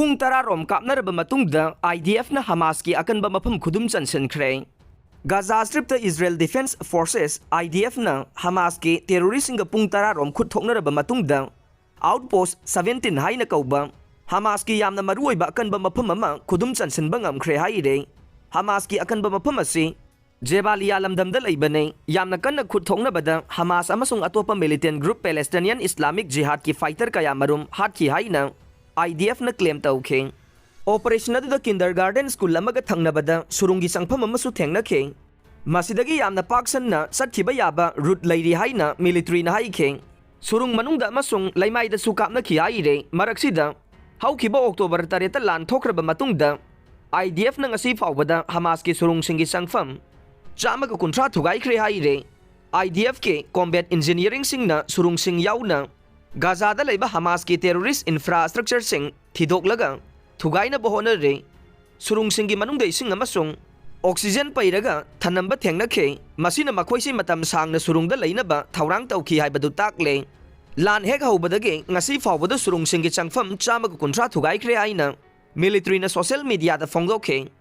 Pung tararom kapnaraba matungda IDF na Hamas ki akanba mafam khudum chansankhre. Gaza Strip ta Israel Defense Forces IDF na Hamas ki terrorist nga pung tararom khut thoknaraba matungda Outpost 17 haina kauba Hamas ki yamna maruoiba akanba mafam ama khudum chansanba ngamkhre haire. Hamas ki akanba mafam asi Jebalia lamdamda laibane yamna kanna khut thoknabada Hamas amasung atopa militant group Palestinian Islamic Jihad ki fighter kaya marum hat ki haina IDF na claim tauke. Operation adu da kindergarten school amaga thangnabada surungi sangpham amasu thengnakhe. Masidagi yamna paksan na sathiba yaba route lairi haina military na haike. Surung manungda amasung laimaida sukapna khi aire maraksida haukiba October 3 lan thokraba matungda IDF na ngasi fawbada Hamas ki surung singi sangpham chamaga kuntra thugai khre haire. IDF ke combat engineering singna surung sing yauna Gaza da laiba Hamas ki terrorist infrastructure sing thidok laga thugai na bohona re surung singi manungda ising amasung oxygen pairaga thanamba thengnakhe masina makhoisi matam sangna surungda lainaba thaurang tauki haibadu takle lan hek haubadage ngasi fawbada surung singi changpham chamaga kuntra thugai khre aina military na social media da phongdokhe